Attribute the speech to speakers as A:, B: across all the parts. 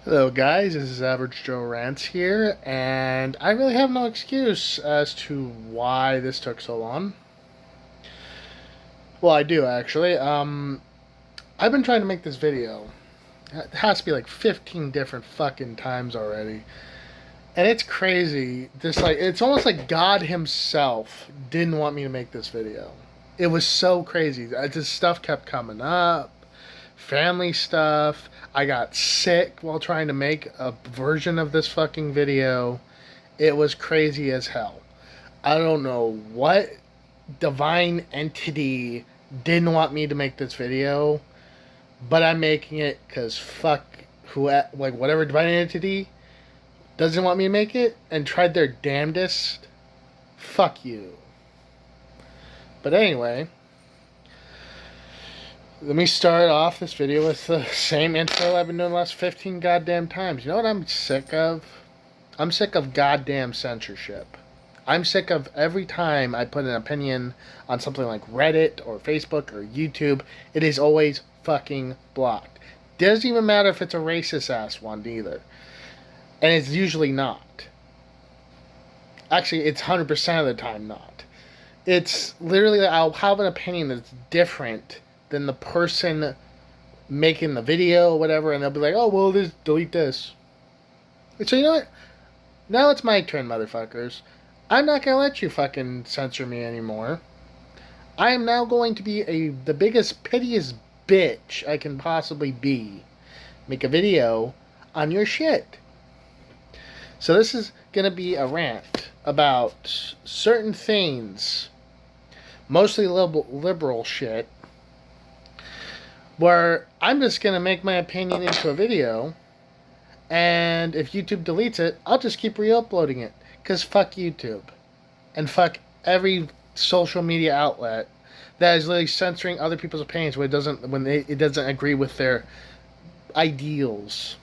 A: Hello, guys. This is Average Joe Rants here, and I really have no excuse as to why this took so long. Well, I do actually. I've been trying to make this video. It has to be like 15 different fucking times already, and it's crazy. It's almost like God Himself didn't want me to make this video. It was so crazy. This stuff kept coming up. Family stuff. I got sick while trying to make a version of this fucking video. It was crazy as hell. I don't know what divine entity didn't want me to make this video, but I'm making it because fuck whatever divine entity doesn't want me to make it and tried their damnedest. Fuck you. But anyway, let me start off this video with the same intro I've been doing the last 15 goddamn times. You know what I'm sick of? I'm sick of goddamn censorship. I'm sick of every time I put an opinion on something like Reddit or Facebook or YouTube, it is always fucking blocked. Doesn't even matter if it's a racist ass one either. And it's usually not. Actually, it's 100% of the time not. It's literally, I'll have an opinion that's different than the person making the video or whatever, and they'll be like, oh, well, delete this. So you know what? Now it's my turn, motherfuckers. I'm not gonna let you fucking censor me anymore. I am now going to be the biggest, piteous bitch I can possibly be. Make a video on your shit. So this is gonna be a rant about certain things, mostly liberal shit, where I'm just going to make my opinion into a video, and if YouTube deletes it, I'll just keep re-uploading it, because fuck YouTube, and fuck every social media outlet that is literally censoring other people's opinions when it doesn't agree with their ideals.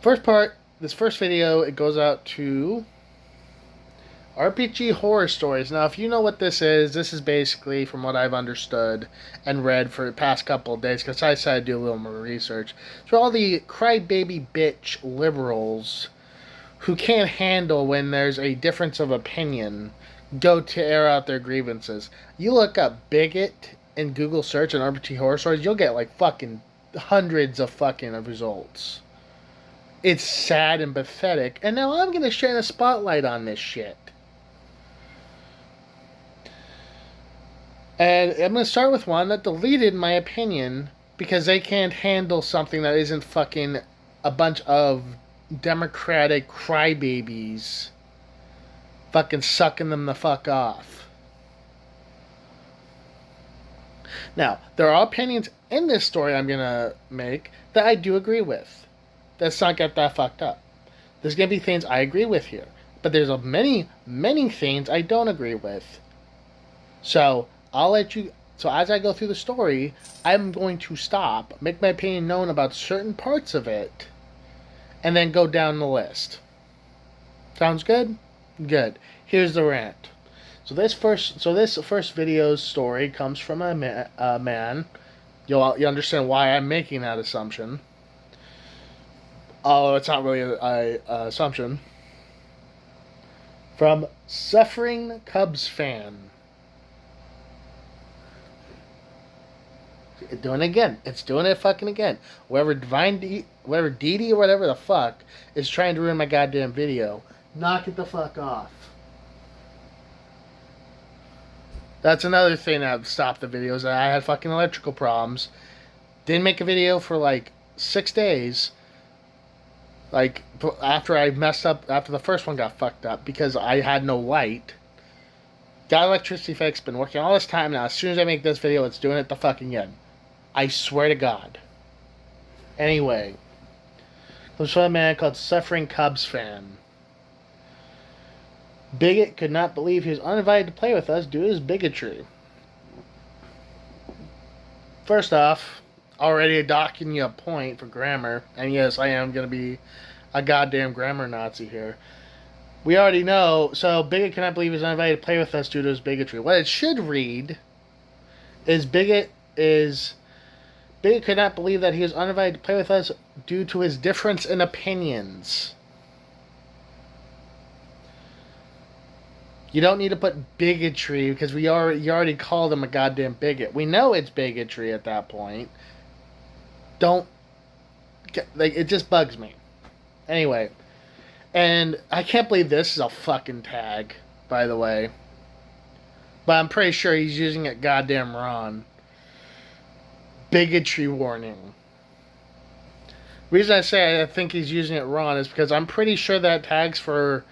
A: First part, this first video, it goes out to RPG horror stories. Now, if you know what this is basically, from what I've understood and read for the past couple of days, because I decided to do a little more research. So all the crybaby bitch liberals who can't handle when there's a difference of opinion go to air out their grievances. You look up bigot in Google search and RPG horror stories, you'll get like fucking hundreds of fucking results. It's sad and pathetic. And now I'm going to shine a spotlight on this shit. And I'm going to start with one that deleted my opinion because they can't handle something that isn't fucking a bunch of democratic crybabies fucking sucking them the fuck off. Now, there are opinions in this story I'm going to make that I do agree with. Let's not get that fucked up. There's going to be things I agree with here. But there's many, many things I don't agree with. So, I'll let you... So, as I go through the story, I'm going to stop, make my opinion known about certain parts of it, and then go down the list. Sounds good? Good. Here's the rant. So, this first video's story comes from a man. You'll understand why I'm making that assumption. Although it's not really an assumption. From Suffering Cubs Fan. It's doing it again. It's doing it fucking again. Whoever Didi or whatever the fuck is trying to ruin my goddamn video, knock it the fuck off. That's another thing that stopped the videos. I had fucking electrical problems. Didn't make a video for like 6 days. Like, after I messed up, after the first one got fucked up, because I had no light. Got electricity fixed, been working all this time now. As soon as I make this video, it's doing it the fucking again. I swear to God. Anyway. Comes from a man called Suffering Cubs Fan. Bigot could not believe he was uninvited to play with us due to his bigotry. First off, already docking you a point for grammar. And yes, I am going to be a goddamn grammar Nazi here. We already know. So, Bigot cannot believe he's uninvited to play with us due to his bigotry. What it should read is Bigot is Bigot could not believe that he was uninvited to play with us due to his difference in opinions. You don't need to put bigotry because you already called him a goddamn bigot. We know it's bigotry at that point. Don't like it just bugs me. Anyway, and I can't believe this is a fucking tag, by the way. But I'm pretty sure he's using it goddamn wrong. Bigotry warning. The reason I say I think he's using it wrong is because I'm pretty sure that tags for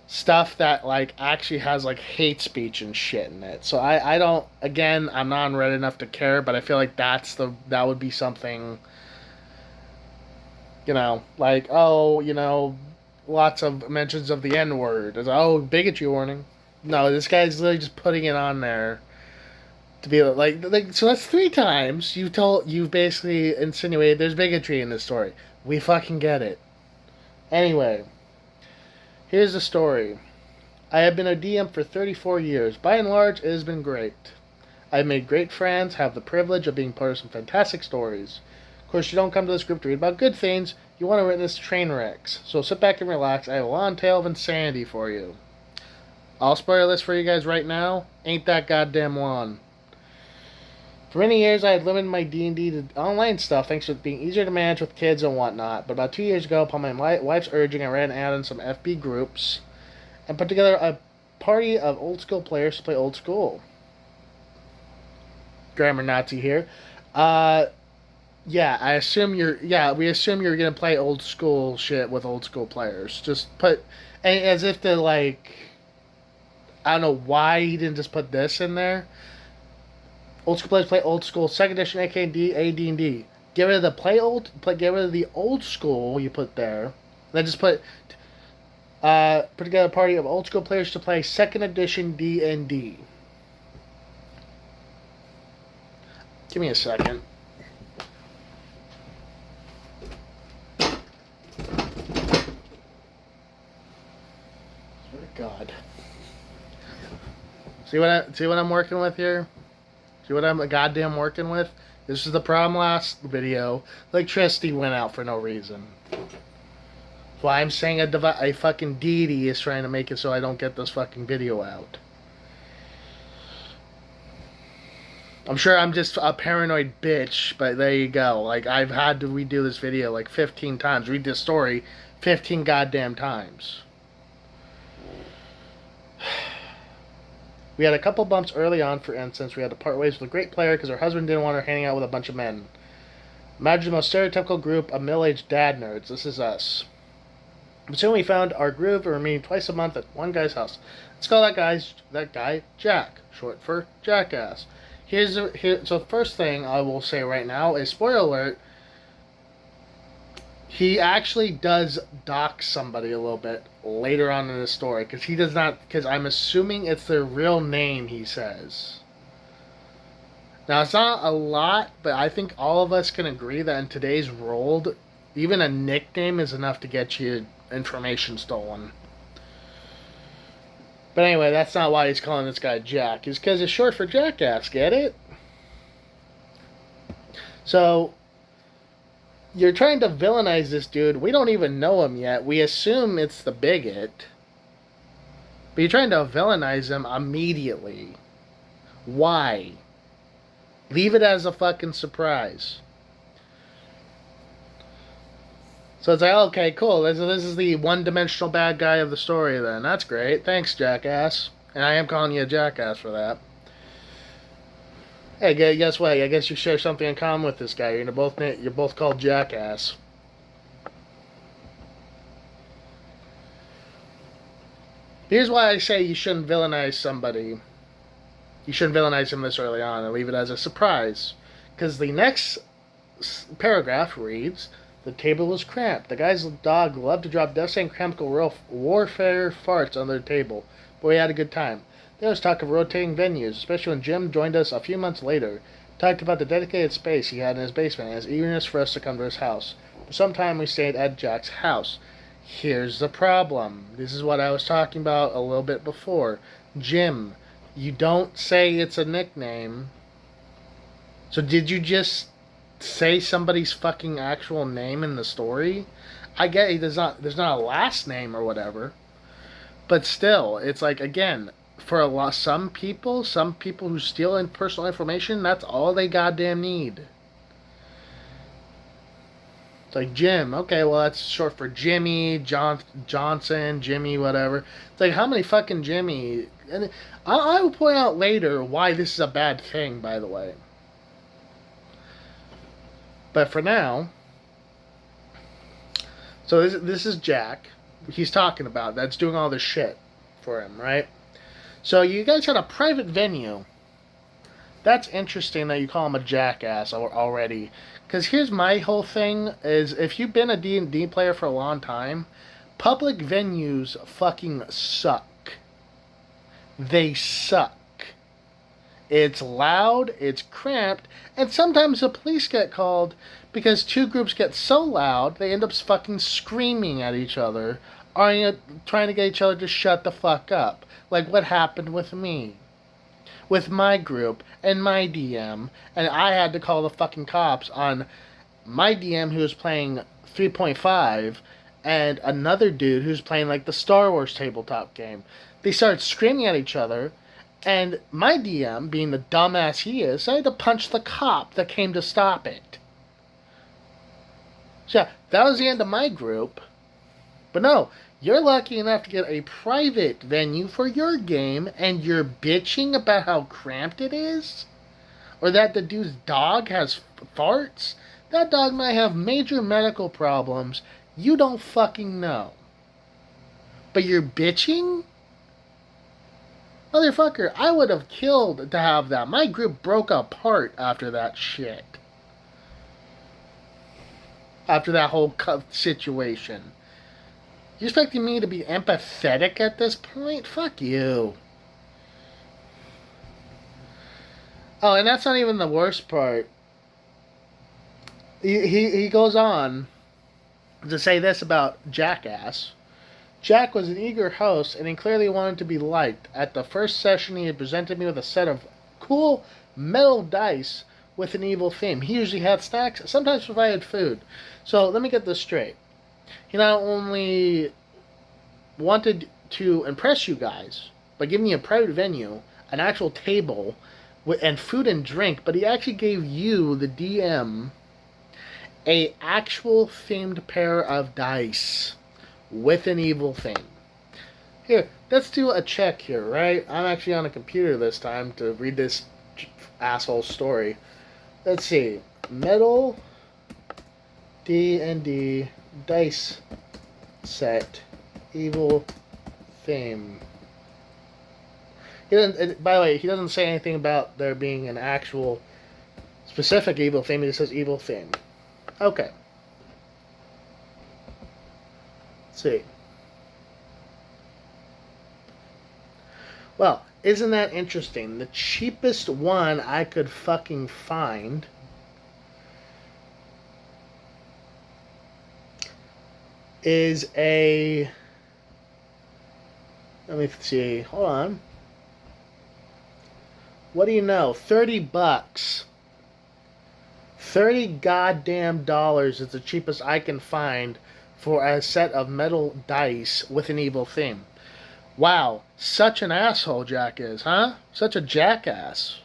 A: stuff that like actually has like hate speech and shit in it. So I don't, again, I'm not on Reddit enough to care, but I feel like that would be something, like, oh, lots of mentions of the N-word. It's, oh, bigotry warning. No, this guy's literally just putting it on there to be like so that's 3 times you've basically insinuated there's bigotry in this story. We fucking get it. Anyway, here's the story. I have been a DM for 34 years. By and large, it has been great. I've made great friends, have the privilege of being part of some fantastic stories. Of course, you don't come to this group to read about good things. You want to witness train wrecks. So sit back and relax. I have a long tale of insanity for you. I'll spoil this for you guys right now. Ain't that goddamn long. For many years, I had limited my D&D to online stuff thanks to it being easier to manage with kids and whatnot. But about 2 years ago, upon my wife's urging, I ran out in some FB groups and put together a party of old school players to play old school. Grammar Nazi here. Yeah, we assume you're gonna play old school shit with old school players. Just put, as if to like, I don't know why he didn't just put this in there. Old school players play old school, 2nd edition AD&D. Get rid of the get rid of the old school you put there. Then just put together a party of old school players to play 2nd edition D&D. Give me a second. God. See what I'm working with here? See what I'm goddamn working with? This is the problem last video. Electricity went out for no reason. That's why I'm saying a fucking deity is trying to make it so I don't get this fucking video out. I'm sure I'm just a paranoid bitch, but there you go. Like, I've had to redo this video like 15 times. Read this story 15 goddamn times. We had a couple bumps early on, for instance. We had to part ways with a great player because her husband didn't want her hanging out with a bunch of men. Imagine the most stereotypical group of middle-aged dad nerds. This is us. But soon we found our groove and were meeting twice a month at one guy's house. Let's call that guy Jack, short for Jackass. So the first thing I will say right now is, spoiler alert, he actually does dock somebody a little bit later on in the story, because he does not, because I'm assuming it's their real name, he says. Now, it's not a lot, but I think all of us can agree that in today's world, even a nickname is enough to get you information stolen. But anyway, that's not why he's calling this guy Jack. It's because it's short for Jackass, get it? So, you're trying to villainize this dude. We don't even know him yet. We assume it's the bigot. But you're trying to villainize him immediately. Why? Leave it as a fucking surprise. So it's like, okay, cool. This is the one-dimensional bad guy of the story then. That's great. Thanks, Jackass. And I am calling you a jackass for that. Hey, guess what? I guess you share something in common with this guy. You're both called Jackass. Here's why I say you shouldn't villainize somebody. You shouldn't villainize him this early on and leave it as a surprise. Because the next paragraph reads, the table was cramped. The guy's dog loved to drop devastating chemical warfare farts on their table, but we had a good time. There was talk of rotating venues, especially when Jim joined us a few months later. Talked about the dedicated space he had in his basement and his eagerness for us to come to his house. For some time we stayed at Jack's house. Here's the problem. This is what I was talking about a little bit before. Jim, you don't say it's a nickname. So did you just say somebody's fucking actual name in the story. I get it, there's not a last name or whatever, but still, it's like, again, for some people who steal in personal information, that's all they goddamn need. It's like Jim. Okay, well that's short for Jimmy, Johnson, Jimmy, whatever. It's like, how many fucking Jimmy? And I will point out later why this is a bad thing, by the way. But for now, so this is Jack. He's talking about that's doing all this shit for him, right? So you guys had a private venue. That's interesting that you call him a jackass already. Because here's my whole thing: is if you've been a D&D player for a long time, public venues fucking suck. They suck. It's loud, it's cramped, and sometimes the police get called because two groups get so loud they end up fucking screaming at each other, or trying to get each other to shut the fuck up. Like what happened with me. With my group and my DM, and I had to call the fucking cops on my DM who was playing 3.5 and another dude who's playing like the Star Wars tabletop game. They started screaming at each other, and my DM, being the dumbass he is, I had to punch the cop that came to stop it. So yeah, that was the end of my group. But no, you're lucky enough to get a private venue for your game, and you're bitching about how cramped it is? Or that the dude's dog has farts? That dog might have major medical problems. You don't fucking know. But you're bitching? Motherfucker, I would have killed to have that. My group broke apart after that shit. After that whole situation. You expecting me to be empathetic at this point? Fuck you. Oh, and that's not even the worst part. He goes on to say this about Jackass. Jack was an eager host, and he clearly wanted to be liked. At the first session, he had presented me with a set of cool metal dice with an evil theme. He usually had snacks, sometimes provided food. So let me get this straight. He not only wanted to impress you guys by giving you a private venue, an actual table, and food and drink, but he actually gave you, the DM, a actual themed pair of dice with an evil theme. Here, let's do a check here, right? I'm actually on a computer this time to read this asshole story. Let's see. Metal D&D dice set evil theme. He doesn't, by the way, he doesn't say anything about there being an actual specific evil theme. He just says evil theme. Okay. Let's see. Well, isn't that interesting? The cheapest one I could fucking find is a... Let me see. Hold on. What do you know? 30 bucks. 30 goddamn dollars is the cheapest I can find for a set of metal dice with an evil theme. Wow, such an asshole Jack is, huh? Such a jackass.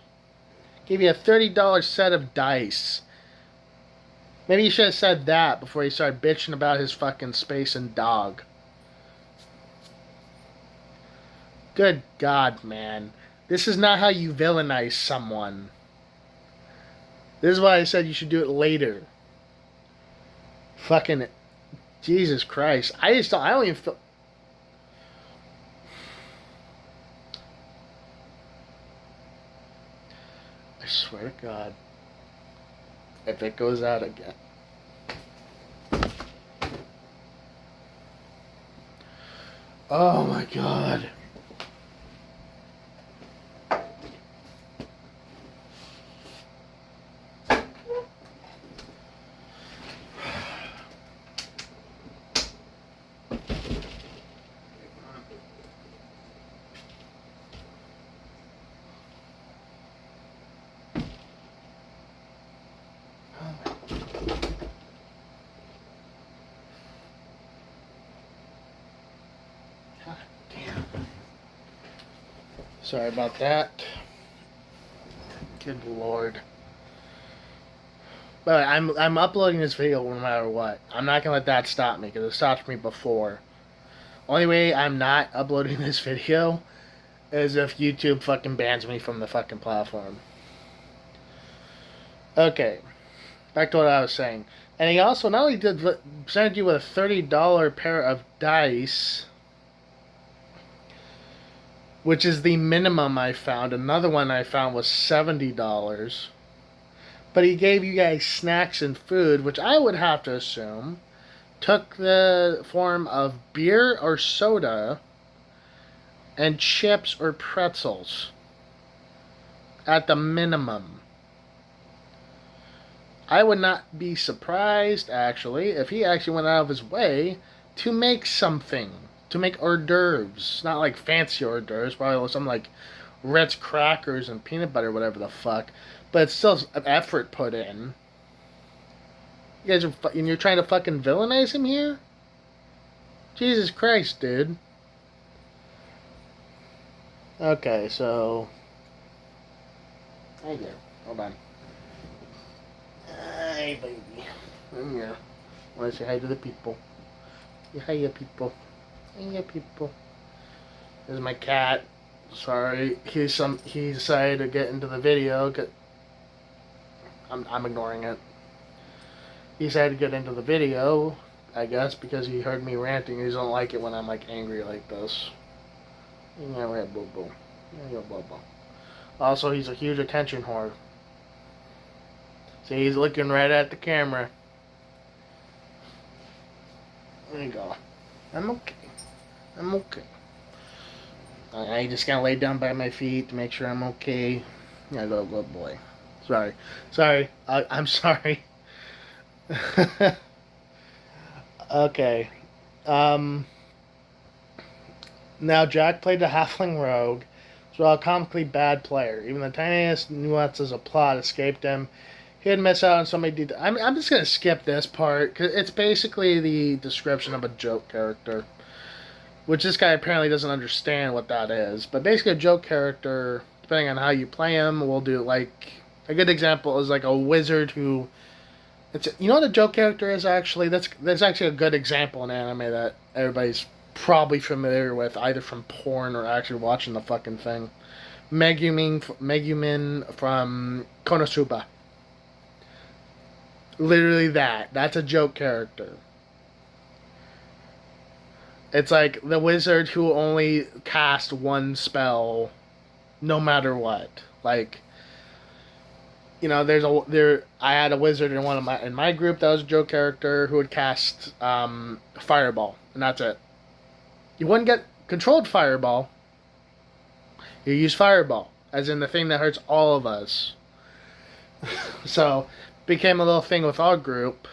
A: Give you a $30 set of dice. Maybe you should have said that before he started bitching about his fucking space and dog. Good God, man. This is not how you villainize someone. This is why I said you should do it later. Fucking Jesus Christ. I don't even feel... I swear to God. If it goes out again. Oh my God. Oh my Sorry about that. Good lord. But I'm uploading this video no matter what. I'm not gonna let that stop me because it stopped me before. Only way I'm not uploading this video is if YouTube fucking bans me from the fucking platform. Okay, back to what I was saying. And he also not only did presented you with a $30 pair of dice, which is the minimum I found. Another one I found was $70. But he gave you guys snacks and food, which I would have to assume took the form of beer or soda and chips or pretzels at the minimum. I would not be surprised, actually, if he actually went out of his way to make something. To make hors d'oeuvres. Not like fancy hors d'oeuvres, probably some like Ritz crackers and peanut butter, whatever the fuck. But it's still an effort put in. You guys are and you're trying to fucking villainize him here? Jesus Christ, dude. Okay, so... Hey there. Hold on. Hey, baby. I'm here. I want to say hi to the people. Hey, hiya, people. Hey, people. This is my cat. Sorry. He decided to get into the video. I'm ignoring it. He decided to get into the video, I guess, because he heard me ranting. He doesn't like it when I'm like angry like this. Yeah, boo boo. Yeah, boo boo. Also, he's a huge attention whore. See, he's looking right at the camera. There you go. I'm okay. I'm okay. I just gotta lay down by my feet to make sure I'm okay. Yeah, good boy. Sorry. I'm sorry. Okay. Now Jack played the halfling rogue, so a comically bad player. Even the tiniest nuances of plot escaped him. He had missed out on so many details. I'm just gonna skip this part because it's basically the description of a joke character, which this guy apparently doesn't understand what that is. But basically, a joke character, depending on how you play him, will do like a good example is like a wizard who. You know what a joke character is actually? That's actually a good example in anime that everybody's probably familiar with, either from porn or actually watching the fucking thing. Megumin from Konosuba. Literally that. That's a joke character. It's like the wizard who only cast one spell, no matter what. Like, you know, I had a wizard in my group that was a joke character who would cast Fireball, and that's it. You wouldn't get controlled Fireball. You use Fireball, as in the thing that hurts all of us. So, became a little thing with our group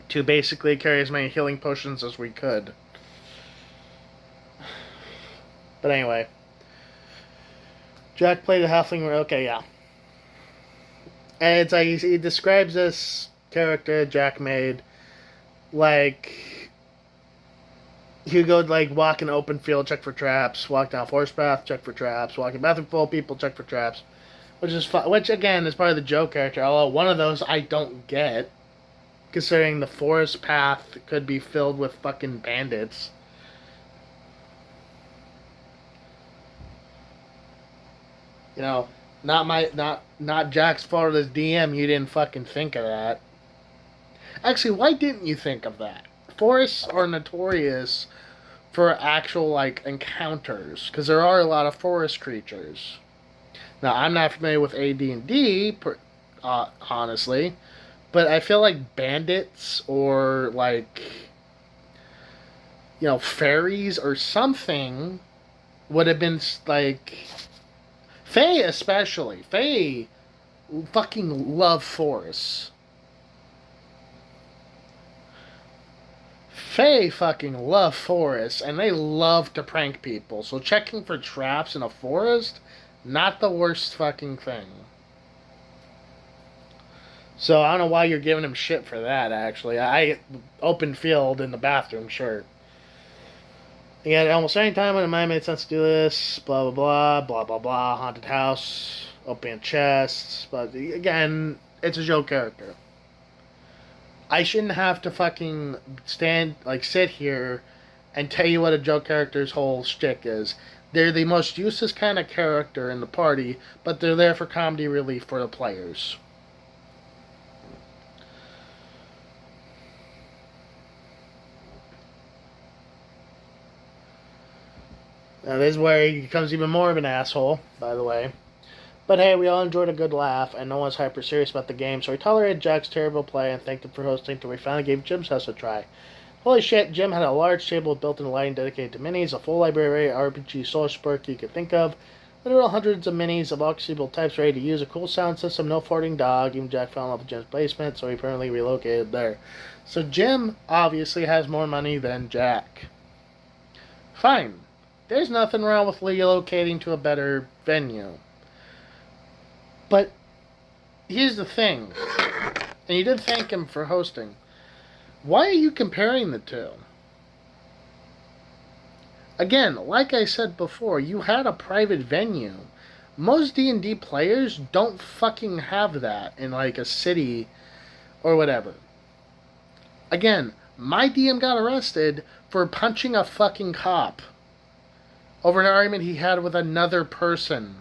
A: to basically carry as many healing potions as we could. But anyway, Jack played a halfling. Okay, yeah. And it's like he describes this character Jack made like he would go like walk in an open field, check for traps, walk down a forest path, check for traps, walk in a bathroom full of people, check for traps, which again is part of the joke character. Although one of those I don't get, considering the forest path could be filled with fucking bandits. You know, not Jack's fault as DM. You didn't fucking think of that. Actually, why didn't you think of that? Forests are notorious for actual like encounters because there are a lot of forest creatures. Now, I'm not familiar with AD&D, honestly, but I feel like bandits or like fairies or something would have been like Fae especially. Fae fucking love forests. Fae fucking love forests, and they love to prank people. So checking for traps in a forest, not the worst fucking thing. So I don't know why you're giving him shit for that, actually. Open field in the bathroom, sure. Again, almost any time when it might make sense to do this, blah blah blah, blah blah blah, haunted house, open chests, but again, it's a joke character. I shouldn't have to fucking sit here and tell you what a joke character's whole shtick is. They're the most useless kind of character in the party, but they're there for comedy relief for the players. Now, this is where he becomes even more of an asshole, by the way. But hey, we all enjoyed a good laugh, and no one's hyper serious about the game, so we tolerated Jack's terrible play and thanked him for hosting till we finally gave Jim's house a try. Holy shit, Jim had a large table with built-in lighting dedicated to minis, a full library of RPG solar spark you could think of, literal hundreds of minis of all conceivable types ready to use, a cool sound system, no farting dog. Even Jack fell in love with Jim's basement, so he permanently relocated there. So Jim obviously has more money than Jack. Fine. There's nothing wrong with relocating to a better venue. But here's the thing, and you did thank him for hosting. Why are you comparing the two? Again, like I said before, you had a private venue. Most D&D players don't fucking have that in like a city or whatever. Again, my DM got arrested for punching a fucking cop over an argument he had with another person.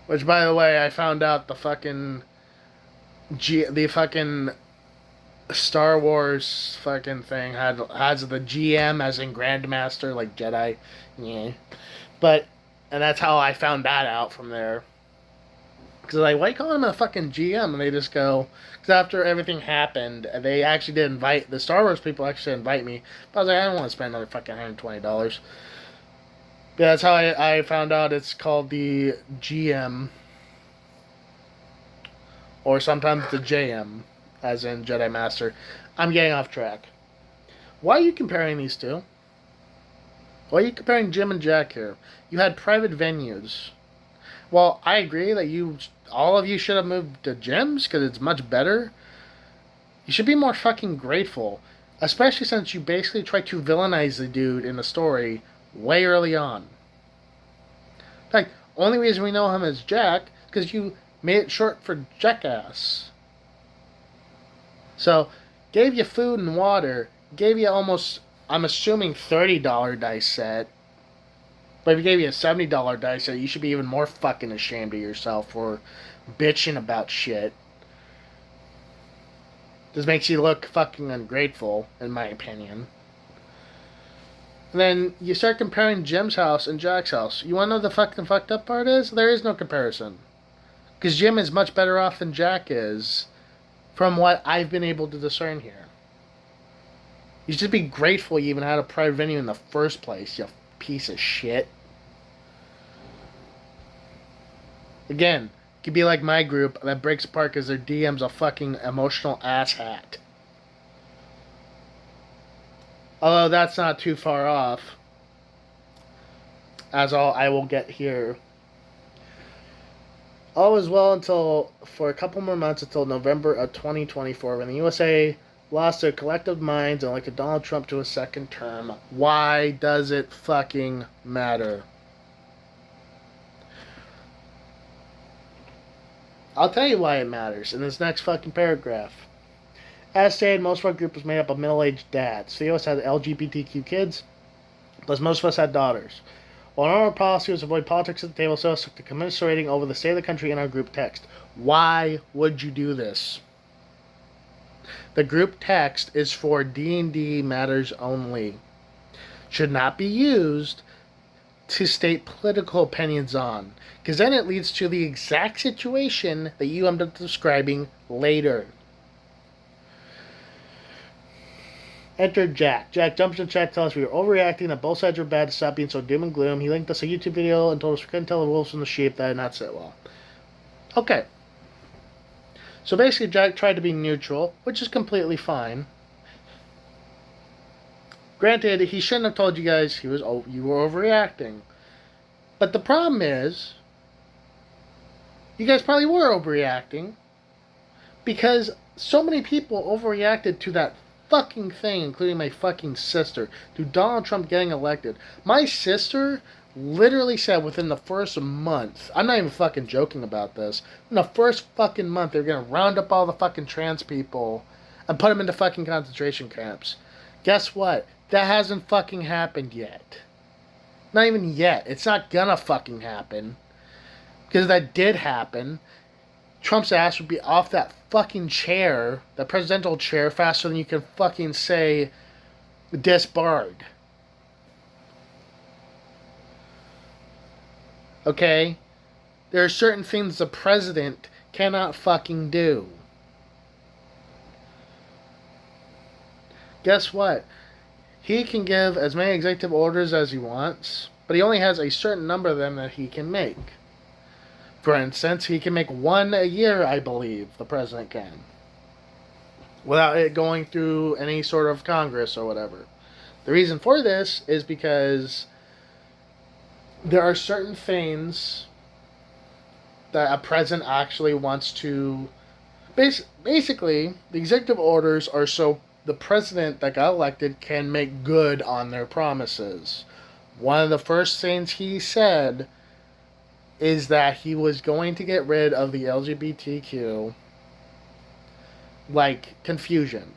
A: Which, by the way, I found out the fucking Star Wars fucking thing has the GM as in Grandmaster, like Jedi. Yeah. And that's how I found that out from there. Because like, why call him a fucking GM? And they just go, because after everything happened, they actually did invite, the Star Wars people actually invite me. But I was like, I don't want to spend another fucking $120. Yeah, that's how I found out it's called the GM. Or sometimes the JM, as in Jedi Master. I'm getting off track. Why are you comparing these two? Why are you comparing Jim and Jack here? You had private venues. Well, I agree that all of you should have moved to Jim's because it's much better. You should be more fucking grateful. Especially since you basically tried to villainize the dude in the story way early on. In fact, only reason we know him as Jack because you made it short for Jackass. So, gave you food and water, gave you almost, I'm assuming, $30 dice set. But if he gave you a $70 dice set, you should be even more fucking ashamed of yourself for bitching about shit. This makes you look fucking ungrateful, in my opinion. And then you start comparing Jim's house and Jack's house. You want to know the fucking fucked up part is? There is no comparison. Because Jim is much better off than Jack is, from what I've been able to discern here. You should be grateful you even had a private venue in the first place, you piece of shit. Again, it could be like my group that breaks apart because their DM's a fucking emotional asshat. Although that's not too far off, as I will get here. All was well for a couple more months until November of 2024 when the USA lost their collective minds and elected Donald Trump to a second term. Why does it fucking matter? I'll tell you why it matters in this next fucking paragraph. As stated, most of our group was made up of middle-aged dads. Few of us had LGBTQ kids, plus most of us had daughters. While our policy was to avoid politics at the table, so us took to commiserating over the state of the country in our group text. Why would you do this? The group text is for D&D matters only. Should not be used to state political opinions on, because then it leads to the exact situation that you end up describing later. Enter Jack. Jack jumps in chat to tell us we were overreacting, that both sides were bad, to stop being so doom and gloom. He linked us a YouTube video and told us we couldn't tell the wolves from the sheep. That did not sit well. Okay. So basically Jack tried to be neutral, which is completely fine. Granted, he shouldn't have told you guys you were overreacting. But the problem is, you guys probably were overreacting because so many people overreacted to that fucking thing, including my fucking sister, to Donald Trump getting elected. My sister literally said within the first month, I'm not even fucking joking about this, in the first fucking month, they're gonna round up all the fucking trans people and put them into fucking concentration camps. Guess what? That hasn't fucking happened yet. Not even yet. It's not gonna fucking happen. Because if that did happen, Trump's ass would be off that fucking chair, the presidential chair, faster than you can fucking say disbarred. Okay? There are certain things the president cannot fucking do. Guess what? He can give as many executive orders as he wants, but he only has a certain number of them that he can make. For instance, he can make one a year, I believe, the president can. Without it going through any sort of Congress or whatever. The reason for this is because there are certain things that a president actually wants to... Basically, the executive orders are so the president that got elected can make good on their promises. One of the first things he said is that he was going to get rid of the LGBTQ, confusion.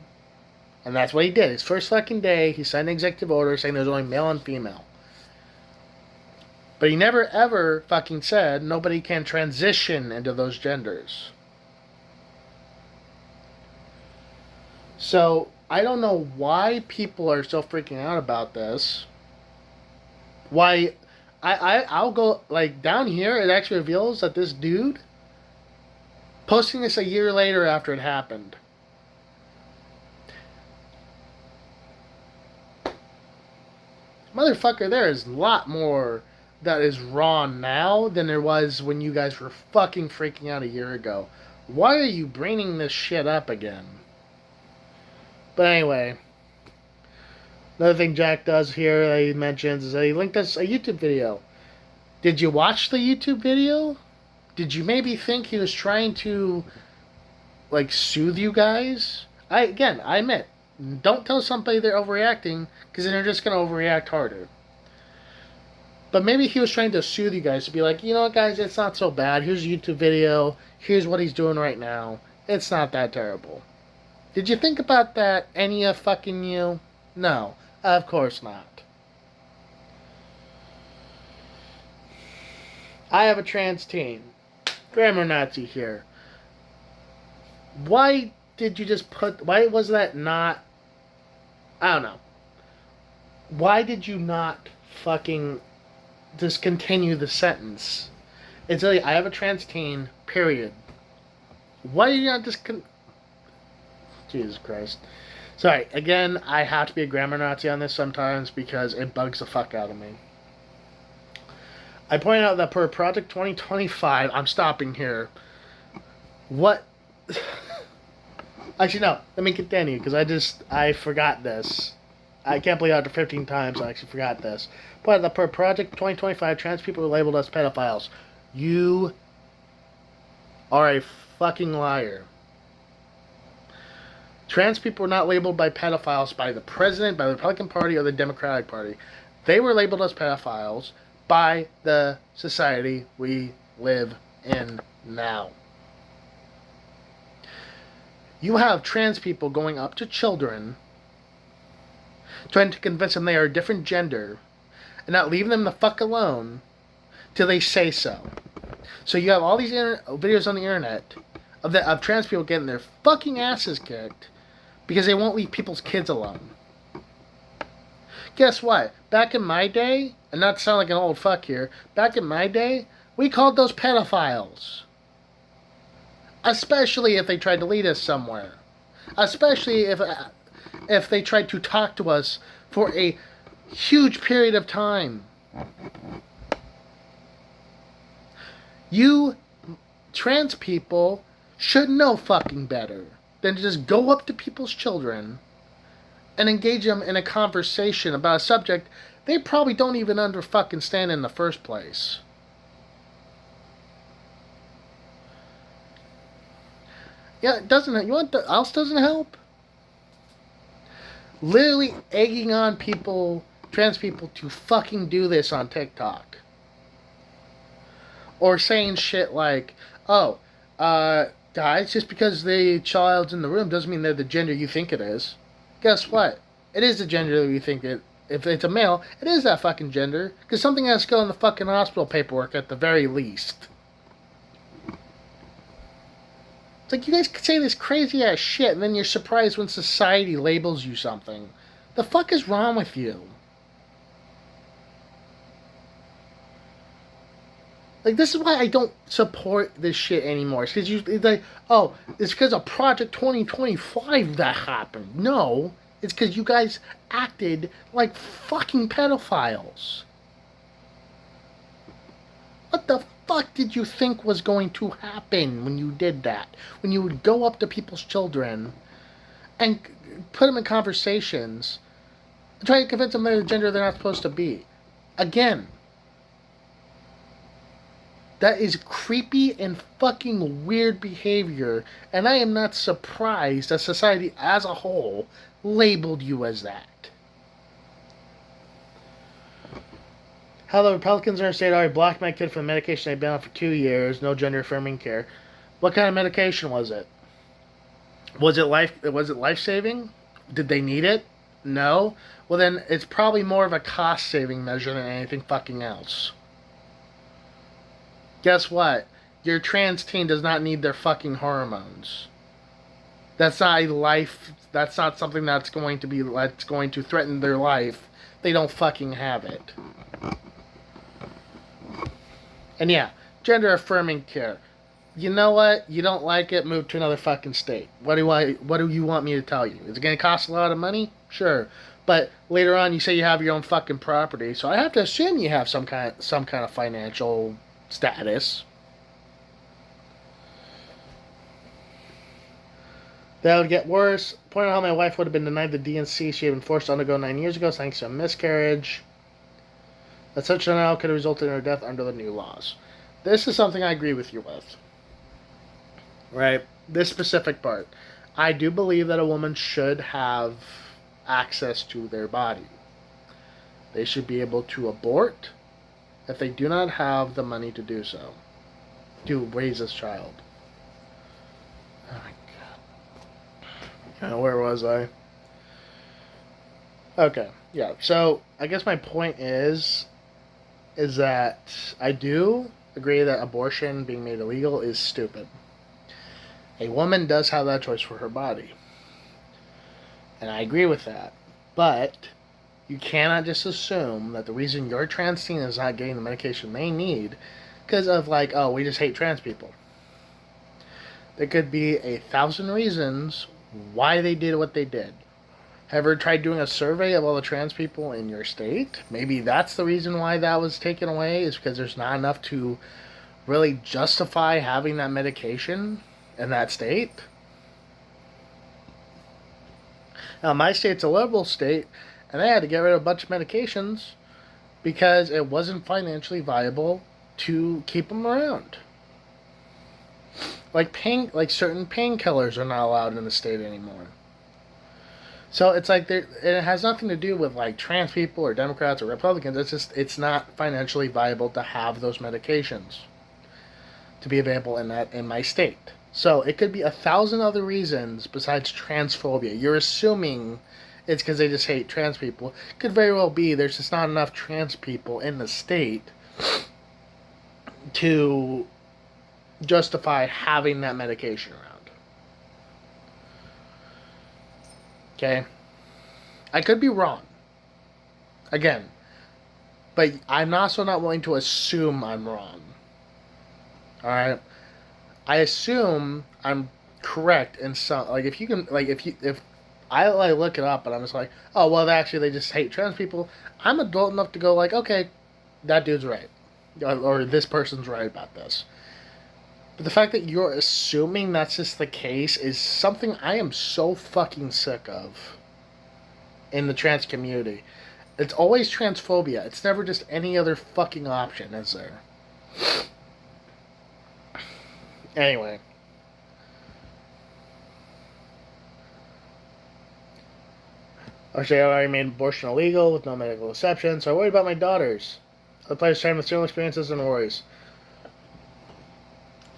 A: And that's what he did. His first fucking day, he signed an executive order saying there's only male and female. But he never ever fucking said nobody can transition into those genders. So, I don't know why people are so freaking out about this. Why... I'll go, down here, it actually reveals that this dude, posting this a year later after it happened. Motherfucker, there is a lot more that is raw now than there was when you guys were fucking freaking out a year ago. Why are you bringing this shit up again? But anyway... Another thing Jack does here that he mentions is that he linked us a YouTube video. Did you watch the YouTube video? Did you maybe think he was trying to, soothe you guys? I admit, don't tell somebody they're overreacting, because then they're just going to overreact harder. But maybe he was trying to soothe you guys to be like, you know what, guys, it's not so bad. Here's a YouTube video. Here's what he's doing right now. It's not that terrible. Did you think about that, any of fucking you? No. Of course not. I have a trans teen. Grammar Nazi here. Why did you just put... Why was that not... I don't know. Why did you not fucking discontinue the sentence? It's like, I have a trans teen, period. Why did you not Jesus Christ. Sorry, again, I have to be a grammar Nazi on this sometimes because it bugs the fuck out of me. I point out that per Project 2025, I'm stopping here. What? Actually, no, let me continue because I forgot this. I can't believe after 15 times I actually forgot this. But the per Project 2025, trans people are labeled as pedophiles. You are a fucking liar. Trans people were not labeled by pedophiles by the president, by the Republican Party, or the Democratic Party. They were labeled as pedophiles by the society we live in now. You have trans people going up to children, trying to convince them they are a different gender, and not leaving them the fuck alone till they say so. So you have all these videos on the internet of trans people getting their fucking asses kicked because they won't leave people's kids alone. Guess what? Back in my day, and not to sound like an old fuck here, back in my day, we called those pedophiles. Especially if they tried to lead us somewhere. Especially if they tried to talk to us for a huge period of time. You trans people should know fucking better than to just go up to people's children and engage them in a conversation about a subject they probably don't even understand in the first place. Yeah, it doesn't. You want else doesn't help? literally egging on people, trans people, to fucking do this on TikTok. Or saying shit like, oh, guys, just because the child's in the room doesn't mean they're the gender you think it is. Guess what? It is the gender you think it. If it's a male, it is that fucking gender. Because something has to go in the fucking hospital paperwork at the very least. It's like you guys say this crazy ass shit and then you're surprised when society labels you something. The fuck is wrong with you? Like, this is why I don't support this shit anymore. It's because it's like, oh, it's because of Project 2025 that happened. No, it's because you guys acted like fucking pedophiles. What the fuck did you think was going to happen when you did that? When you would go up to people's children and put them in conversations, try to convince them they're the gender they're not supposed to be. Again, that is creepy and fucking weird behavior, and I am not surprised that society as a whole labeled you as that. How the Republicans in our state already blocked my kid from the medication they've been on for 2 years, no gender affirming care. What kind of medication was it? Was it life saving? Did they need it? No. Well, then it's probably more of a cost saving measure than anything fucking else. Guess what? Your trans teen does not need their fucking hormones. That's not a life. That's not something that's going to threaten their life. They don't fucking have it. And yeah, gender affirming care. You know what? You don't like it, move to another fucking state. What do you want me to tell you? Is it going to cost a lot of money? Sure. But later on you say you have your own fucking property, so I have to assume you have some kind of financial status. That would get worse. Point out how my wife would have been denied the DNC she had been forced to undergo 9 years ago thanks to a miscarriage. That such a denial could have resulted in her death under the new laws. This is something I agree with you with. Right? This specific part. I do believe that a woman should have access to their body. They should be able to abort if they do not have the money to do so, to raise this child. Oh my god. Where was I? Okay, yeah. So I guess my point is that I do agree that abortion being made illegal is stupid. A woman does have that choice for her body. And I agree with that. But you cannot just assume that the reason your trans teen is not getting the medication they need because of like, oh, we just hate trans people. There could be 1,000 reasons why they did what they did. Have you ever tried doing a survey of all the trans people in your state? Maybe that's the reason why that was taken away, is because there's not enough to really justify having that medication in that state. Now, my state's a liberal state, and they had to get rid of a bunch of medications because it wasn't financially viable to keep them around. Like certain painkillers are not allowed in the state anymore. So it's like it has nothing to do with like trans people or Democrats or Republicans. It's not financially viable to have those medications to be available in my state. So it could be 1,000 other reasons besides transphobia. You're assuming it's because they just hate trans people. Could very well be there's just not enough trans people in the state to justify having that medication around. Okay? I could be wrong. Again. But I'm also not willing to assume I'm wrong. Alright? I assume I'm correct in some, like, if you can, like, if I like look it up and I'm just like, oh well, actually they just hate trans people. I'm adult enough to go like, okay, that dude's right, or this person's right about this. But the fact that you're assuming that's just the case is something I am so fucking sick of in the trans community. It's always transphobia. It's never just any other fucking option, is there? Anyway. Or say I already made abortion illegal with no medical exception, so I worried about my daughters. Other players trying with similar experiences and worries.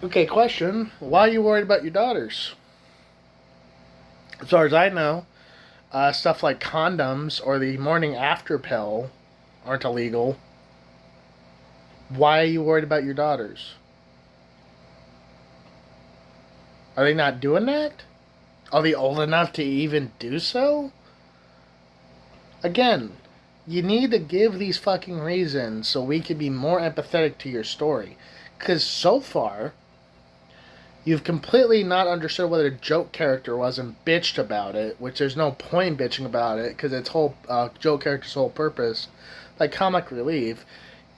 A: Okay, question. Why are you worried about your daughters? As far as I know, stuff like condoms or the morning after pill aren't illegal. Why are you worried about your daughters? Are they not doing that? Are they old enough to even do so? Again, you need to give these fucking reasons so we can be more empathetic to your story. Because so far, you've completely not understood what a joke character was and bitched about it, which there's no point in bitching about it because its whole joke character's whole purpose, like comic relief.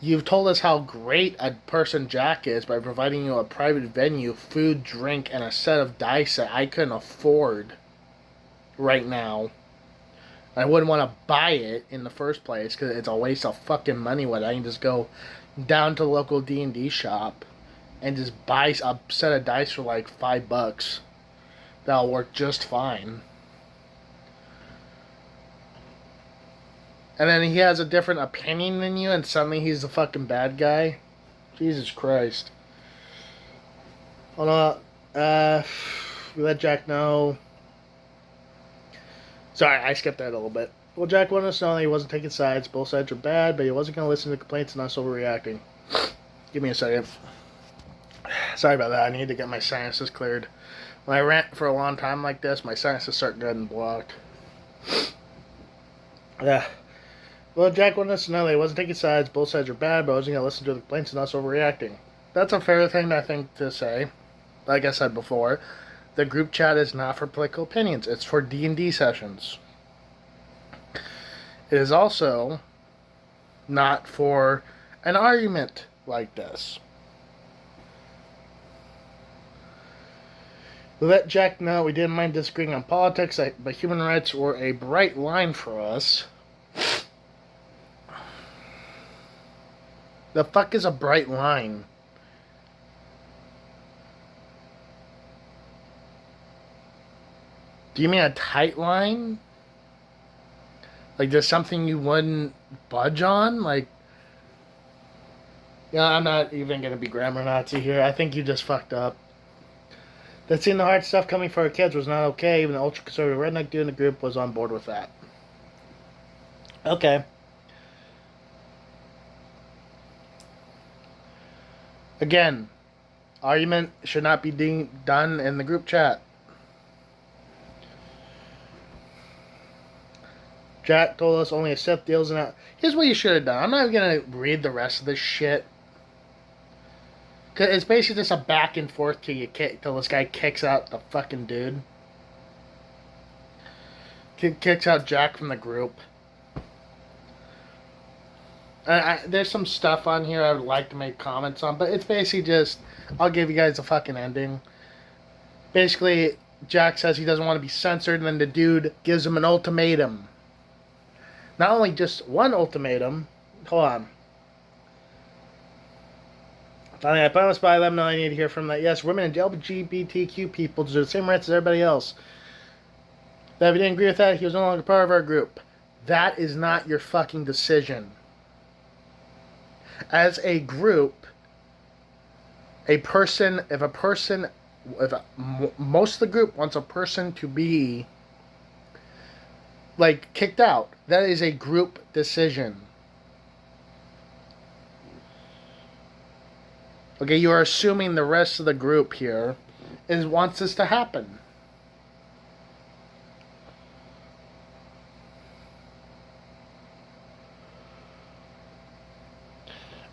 A: You've told us how great a person Jack is by providing you a private venue, food, drink, and a set of dice that I couldn't afford right now. I wouldn't want to buy it in the first place because it's a waste of fucking money when I can just go down to the local D&D shop and just buy a set of dice for like $5. That'll work just fine. And then he has a different opinion than you and suddenly he's the fucking bad guy. Jesus Christ. Hold on. We let Jack know. Sorry, I skipped that a little bit. Well, Jack wanted us to know that he wasn't taking sides. Both sides were bad, but he wasn't going to listen to complaints and us overreacting. Give me a second. Sorry about that. I need to get my sinuses cleared. When I rant for a long time like this, my sinuses start getting blocked. Yeah. Well, Jack wanted us to know that he wasn't taking sides. Both sides were bad, but I wasn't going to listen to the complaints and us overreacting. That's a fair thing, I think, to say. Like I said before, the group chat is not for political opinions. It's for D&D sessions. It is also not for an argument like this. We let Jack know we didn't mind disagreeing on politics, but human rights were a bright line for us. The fuck is a bright line? Do you mean a tight line? Like there's something you wouldn't budge on? Like, yeah, I'm not even going to be grammar Nazi here. I think you just fucked up. That seeing the hard stuff coming for our kids was not okay. Even the ultra-conservative redneck dude in the group was on board with that. Okay. Again, argument should not be done in the group chat. Jack told us only accept deals and out. Here's what you should have done. I'm not even going to read the rest of this shit. Cause it's basically just a back and forth till this guy kicks out the fucking dude. Kicks out Jack from the group. There's some stuff on here I would like to make comments on, but it's basically just, I'll give you guys a fucking ending. Basically, Jack says he doesn't want to be censored, and then the dude gives him an ultimatum. Not only just one ultimatum, hold on. Finally, I promised by them, now I need to hear from that. Yes, women and LGBTQ people deserve the same rights as everybody else. That if he didn't agree with that, he was no longer part of our group. That is not your fucking decision. As a group, most of the group wants a person to be like kicked out, that is a group decision. Okay, you are assuming the rest of the group here wants this to happen.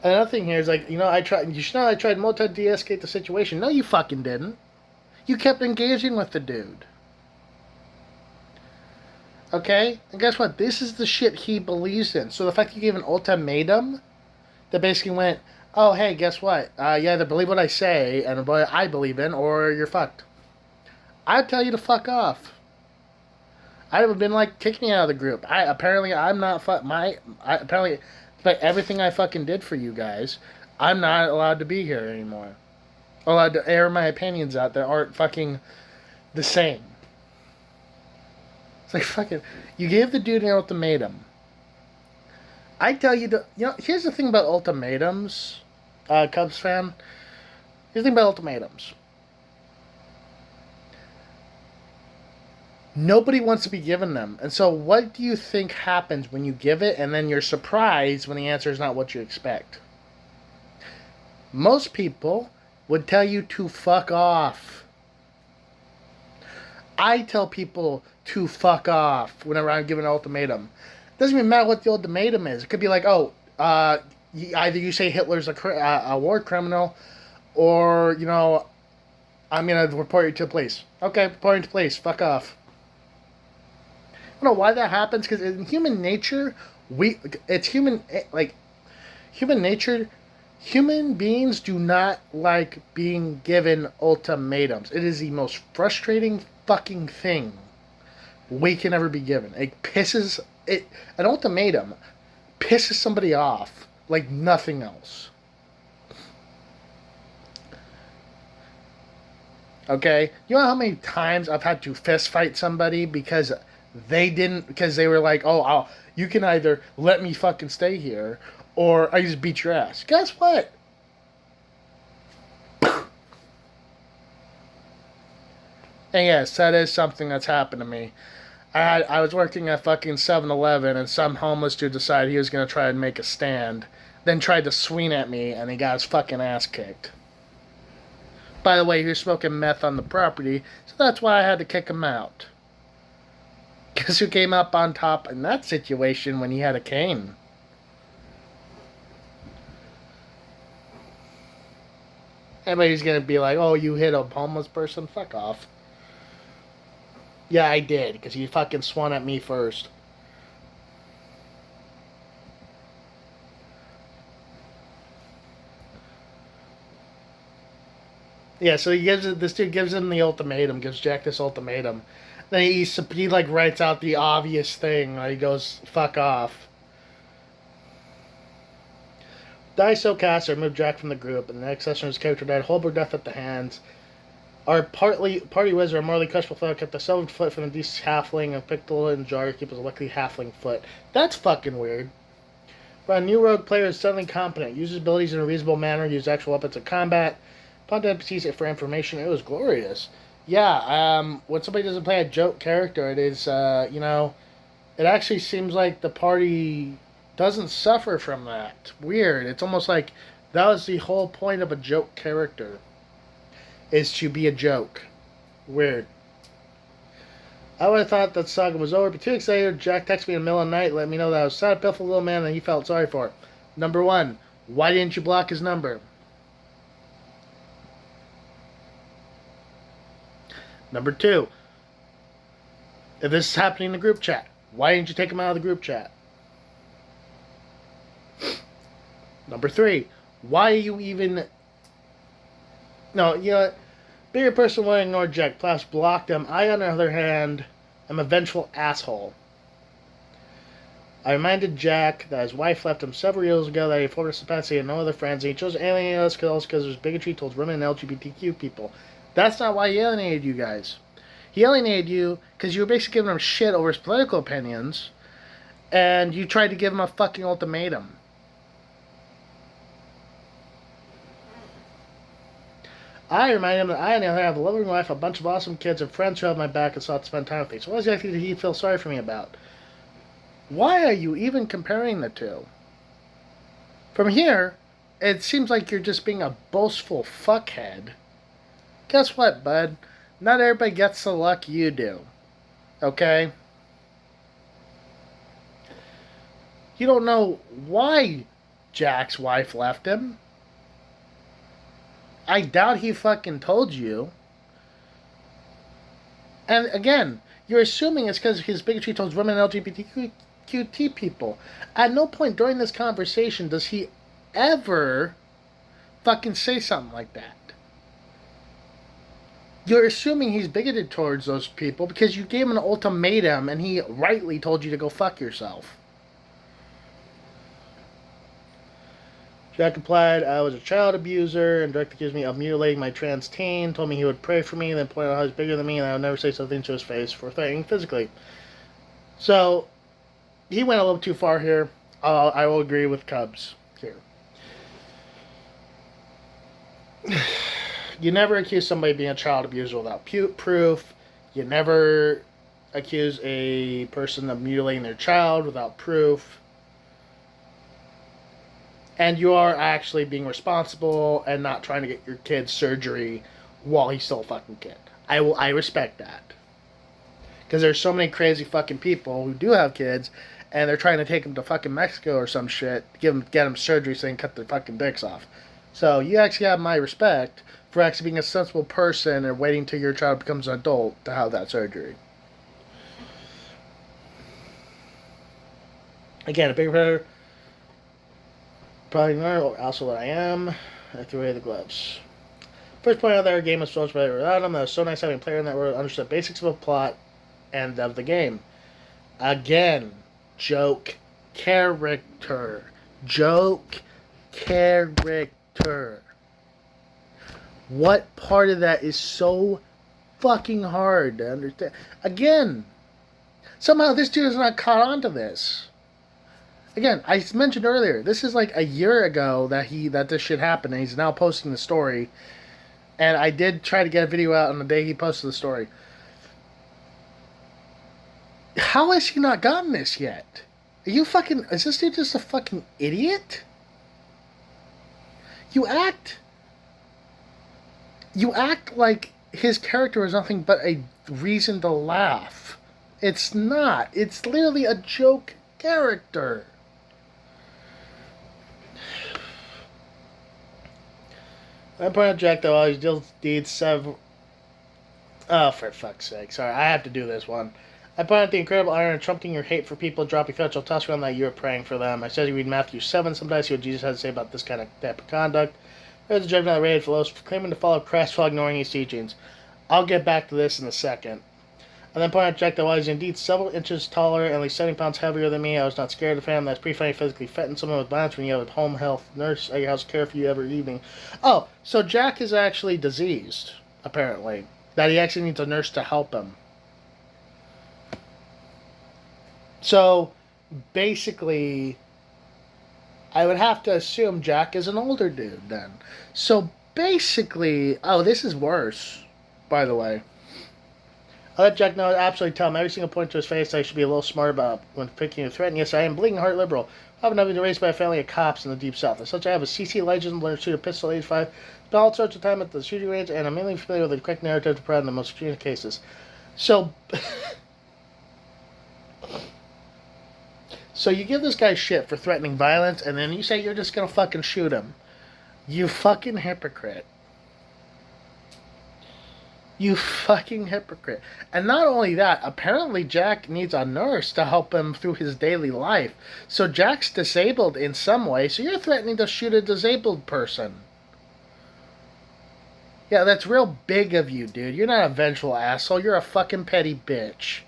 A: Another thing here is like, I tried multi to de-escalate the situation. No, you fucking didn't. You kept engaging with the dude. Okay? And guess what? This is the shit he believes in. So the fact that you gave an ultimatum that basically went, oh, hey, guess what? You either believe what I say and what I believe in, or you're fucked. I'd tell you to fuck off. I'd have been like, kick me out of the group. Apparently, but everything I fucking did for you guys, I'm not allowed to be here anymore. Allowed to air my opinions out that aren't fucking the same. It's like fucking. You gave the dude an ultimatum. I tell you, here's the thing about ultimatums, Cubs fan. Here's the thing about ultimatums. Nobody wants to be given them. And so, what do you think happens when you give it and then you're surprised when the answer is not what you expect? Most people would tell you to fuck off. I tell people to fuck off whenever I'm given an ultimatum. It doesn't even matter what the ultimatum is. It could be like, either you say Hitler's a war criminal, or, I'm going to report you to police. Okay, reporting to police. Fuck off. I don't know why that happens, because in human nature, human nature, human beings do not like being given ultimatums. It is the most frustrating fucking thing we can ever be given. An ultimatum pisses somebody off like nothing else. Okay? You know how many times I've had to fist fight somebody because they were like, you can either let me fucking stay here or I just beat your ass. Guess what? And yes, that is something that's happened to me. I was working at fucking 7-Eleven and some homeless dude decided he was going to try and make a stand. Then tried to swing at me and he got his fucking ass kicked. By the way, he was smoking meth on the property, so that's why I had to kick him out. Guess who came up on top in that situation when he had a cane? Everybody's going to be like, oh, you hit a homeless person? Fuck off. Yeah, I did, because he fucking swung at me first. Yeah, so this dude gives him the ultimatum, gives Jack this ultimatum. Then he writes out the obvious thing. He goes, fuck off. Daiso cast removed Jack from the group, and the next session his character died horrible death at the hands. Our party wizard, Marley Cushbefell, kept a severed foot from the deceased halfling and picked the little jar to keep his lucky halfling foot. That's fucking weird. But a new rogue player is suddenly competent, uses abilities in a reasonable manner, uses actual weapons in combat, punt NPCs for information. It was glorious. Yeah, when somebody doesn't play a joke character, it is, it actually seems like the party doesn't suffer from that. Weird. It's almost like that was the whole point of a joke character, is to be a joke. Weird. I would have thought that saga was over, but 2 weeks later, Jack texted me in the middle of the night, let me know that I was a sad, pitiful little man that he felt sorry for. Number 1, why didn't you block his number? Number 2, if this is happening in the group chat, why didn't you take him out of the group chat? Number 3, why are you even... No, bigger person will ignore Jack. Plus blocked him. I, on the other hand, am a vengeful asshole. I reminded Jack that his wife left him several years ago, that he formed a sympathy and no other friends, and he chose to alienate us because there's bigotry towards women and LGBTQ people. That's not why he alienated you guys. He alienated you because you were basically giving him shit over his political opinions, and you tried to give him a fucking ultimatum. I remind him that I, on the other hand, have a loving wife, a bunch of awesome kids, and friends who have my back and sought to spend time with me. So what exactly did he feel sorry for me about? Why are you even comparing the two? From here, it seems like you're just being a boastful fuckhead. Guess what, bud? Not everybody gets the luck you do. Okay? You don't know why Jack's wife left him. I doubt he fucking told you. And again, you're assuming it's because of his bigotry towards women and LGBTQ people. At no point during this conversation does he ever fucking say something like that. You're assuming he's bigoted towards those people because you gave him an ultimatum and he rightly told you to go fuck yourself. Jack replied, I was a child abuser, and directly accused me of mutilating my trans teen, told me he would pray for me, then pointed out how he's bigger than me, and I would never say something to his face for threatening physically. So he went a little too far here. I will agree with Cubs here. You never accuse somebody of being a child abuser without proof. You never accuse a person of mutilating their child without proof. And you are actually being responsible and not trying to get your kid surgery while he's still a fucking kid. I respect that. Because there's so many crazy fucking people who do have kids, and they're trying to take them to fucking Mexico or some shit, get them surgery so they can cut their fucking dicks off. So you actually have my respect for actually being a sensible person and waiting till your child becomes an adult to have that surgery. Again, a big player, probably not also what I am. I threw away the gloves. First point out there, game was so much better without him. That was so nice having a player in that world understood basics of a plot and of the game. Again, joke character. Joke character. What part of that is so fucking hard to understand? Again, somehow this dude is not caught on to this. Again, I mentioned earlier, this is like a year ago that this shit happened, and he's now posting the story. And I did try to get a video out on the day he posted the story. How has he not gotten this yet? Is this dude just a fucking idiot? You act like his character is nothing but a reason to laugh. It's not. It's literally a joke character. I point out Jack though he still needs several. Oh, for fuck's sake! Sorry, I have to do this one. I point out the incredible irony trumping your hate for people dropping factual toss around that you were praying for them. I said you read Matthew 7 sometimes, see what Jesus had to say about this kind of type of conduct. There's a judgment that rated for those claiming to follow Christ while ignoring his teachings. I'll get back to this in a second. And then point out Jack that while he's indeed several inches taller and at least 70 pounds heavier than me, I was not scared of him. That's pretty funny physically threatening someone with violence when you have a home health nurse at your house care for you every evening. Oh, so Jack is actually diseased, apparently. That he actually needs a nurse to help him. So, basically, I would have to assume Jack is an older dude then. So, basically, oh, this is worse, by the way. I let Jack know, absolutely tell him every single point to his face I should be a little smart about when picking a threat. And yes, I am bleeding heart liberal. I've been raised by a family of cops in the Deep South. As such, I have a CC legend, learned to shoot a pistol at age 5, spent all sorts of time at the shooting range, and I'm mainly familiar with the correct narrative to provide in the most extreme cases. So, so you give this guy shit for threatening violence, and then you say you're just gonna fucking shoot him. You fucking hypocrite. You fucking hypocrite. And not only that, apparently Jack needs a nurse to help him through his daily life. So Jack's disabled in some way, so you're threatening to shoot a disabled person. Yeah, that's real big of you, dude. You're not a vengeful asshole. You're a fucking petty bitch.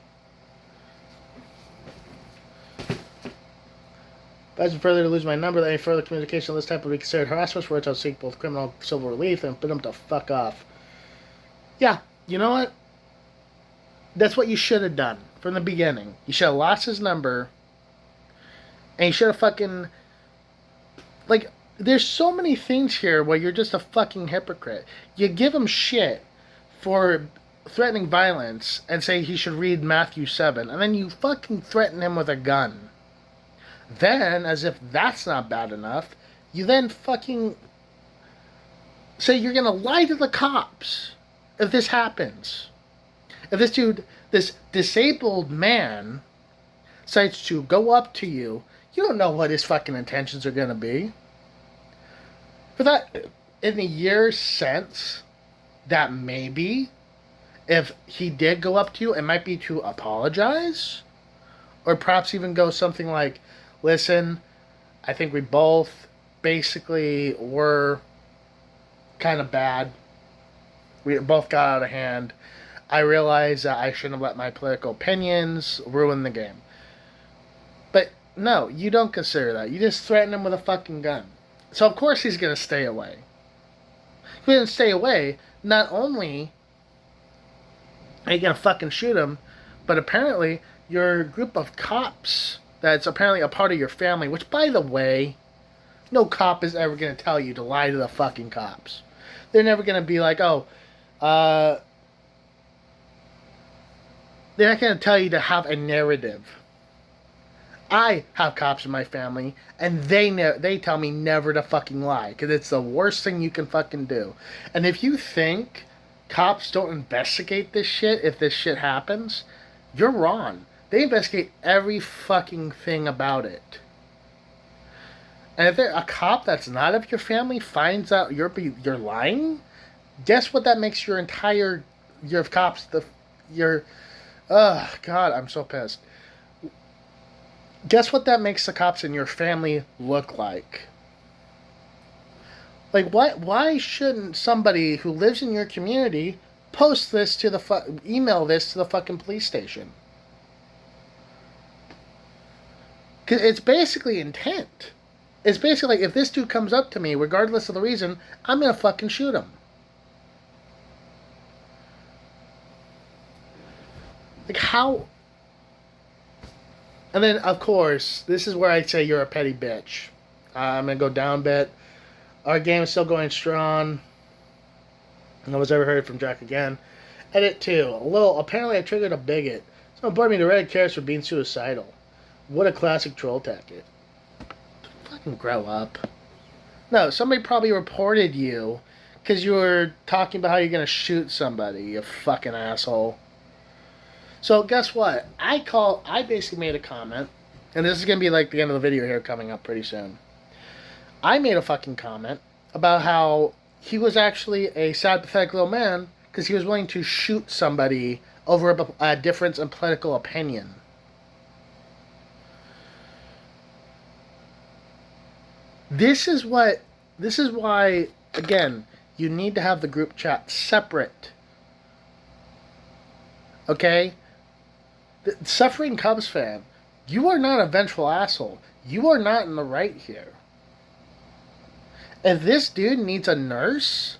A: Advise me further to lose my number, that any further communication of this type would be considered harassment, for which I'll seek both criminal and civil relief, and put them to fuck off. Yeah, you know what? That's what you should have done from the beginning. You should have lost his number, and you should have fucking... Like, there's so many things here where you're just a fucking hypocrite. You give him shit for threatening violence and say he should read Matthew 7, and then you fucking threaten him with a gun. Then, as if that's not bad enough, you then fucking say you're gonna lie to the cops if this happens. If this dude, this disabled man, decides to go up to you, you don't know what his fucking intentions are gonna be. For that, in the years since, that maybe, if he did go up to you, it might be to apologize, or perhaps even go something like, listen, I think we both basically were kind of bad. We both got out of hand. I realize that I shouldn't have let my political opinions ruin the game. But no, you don't consider that. You just threaten him with a fucking gun. So of course he's going to stay away. If he didn't stay away, not only are you going to fucking shoot him, but apparently your group of cops that's apparently a part of your family, which, by the way, no cop is ever going to tell you to lie to the fucking cops. They're never going to be like, oh, they're not going to tell you to have a narrative. I have cops in my family, and they tell me never to fucking lie, because it's the worst thing you can fucking do. And if you think cops don't investigate this shit if this shit happens, you're wrong. They investigate every fucking thing about it. And if a cop that's not of your family finds out you're lying, guess what that makes your cops, God, I'm so pissed. Guess what that makes the cops in your family look like? Like, why shouldn't somebody who lives in your community post this to email this to the fucking police station? Because it's basically intent. It's basically like, if this dude comes up to me, regardless of the reason, I'm gonna fucking shoot him. Like, how? And then, of course, this is where I say you're a petty bitch. I'm gonna go down a bit. Our game is still going strong. No one's ever heard from Jack again. Edit 2. Apparently I triggered a bigot. Someone brought me to Reddit cares for being suicidal. What a classic troll tactic. Fucking grow up. No, somebody probably reported you because you were talking about how you're gonna shoot somebody, you fucking asshole. So guess what? I basically made a comment, and this is gonna be like the end of the video here coming up pretty soon. I made a fucking comment about how he was actually a sad, pathetic little man because he was willing to shoot somebody over a difference in political opinion. This is why, again, you need to have the group chat separate. Okay? The suffering Cubs fan, you are not a vengeful asshole. You are not in the right here. If this dude needs a nurse,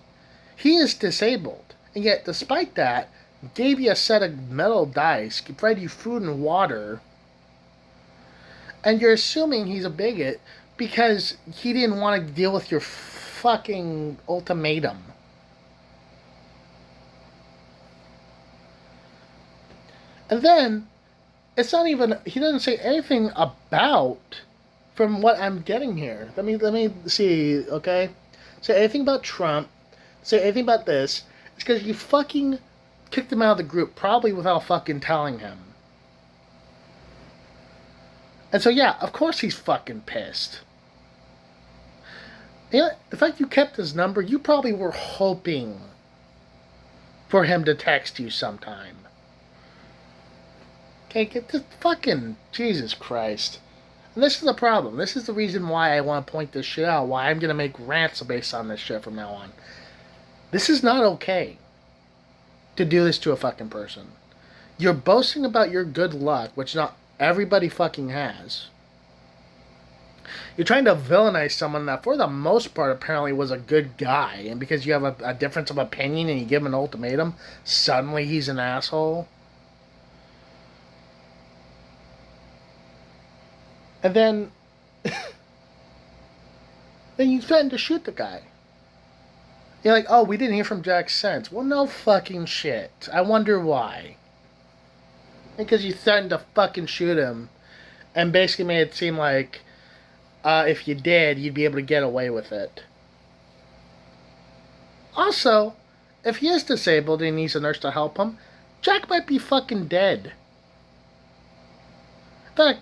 A: he is disabled. And yet, despite that, gave you a set of metal dice, fed you food and water, and you're assuming he's a bigot because he didn't want to deal with your fucking ultimatum. And then, it's not even, he doesn't say anything about, from what I'm getting here. Let me see, okay? Say anything about Trump, say anything about this. It's because you fucking kicked him out of the group, probably without fucking telling him. And so yeah, of course he's fucking pissed. You know, the fact you kept his number, you probably were hoping for him to text you sometime. Okay, get this fucking, Jesus Christ. And this is the problem. This is the reason why I want to point this shit out, why I'm going to make rants based on this shit from now on. This is not okay to do this to a fucking person. You're boasting about your good luck, which not everybody fucking has. You're trying to villainize someone that, for the most part, apparently was a good guy. And because you have a difference of opinion and you give him an ultimatum, suddenly he's an asshole. And then you threaten to shoot the guy. You're like, oh, we didn't hear from Jack since. Well, no fucking shit. I wonder why. Because you threatened to fucking shoot him and basically made it seem like if you did, you'd be able to get away with it. Also, if he is disabled and he needs a nurse to help him, Jack might be fucking dead. In fact,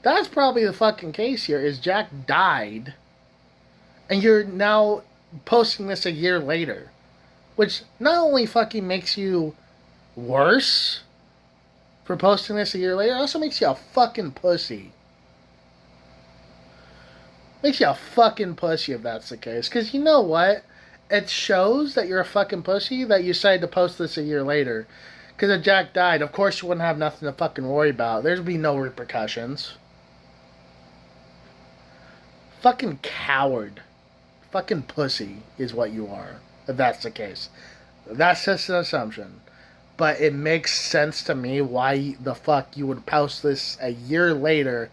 A: that's probably the fucking case here, is Jack died, and you're now posting this a year later. Which not only fucking makes you worse for posting this a year later, it also makes you a fucking pussy. Makes you a fucking pussy if that's the case. Because you know what? It shows that you're a fucking pussy that you decided to post this a year later. Because if Jack died, of course you wouldn't have nothing to fucking worry about. There'd be no repercussions. Fucking coward. Fucking pussy is what you are, if that's the case. That's just an assumption. but it makes sense to me why the fuck you would post this a year later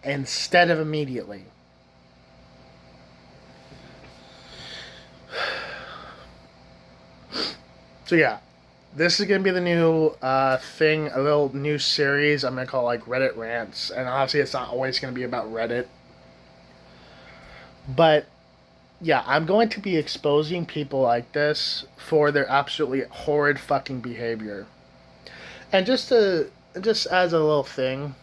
A: instead of immediately. So yeah, this is gonna be the new thing, a little new series I'm gonna call like Reddit Rants, and obviously it's not always gonna be about Reddit, but yeah, I'm going to be exposing people like this for their absolutely horrid fucking behavior. And just as a little thing,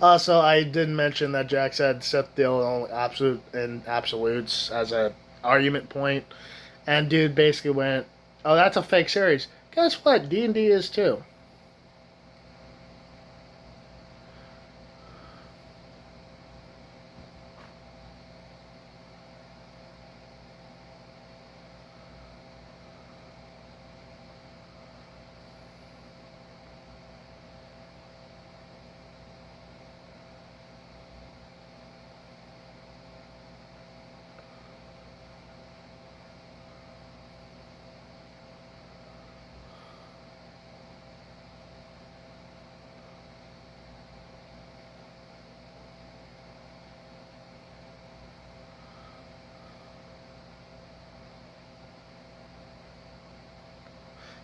A: also I did mention that Jack said set the only absolute and absolutes as a argument point, and dude basically went, "Oh, that's a fake series." Guess what? D&D is too.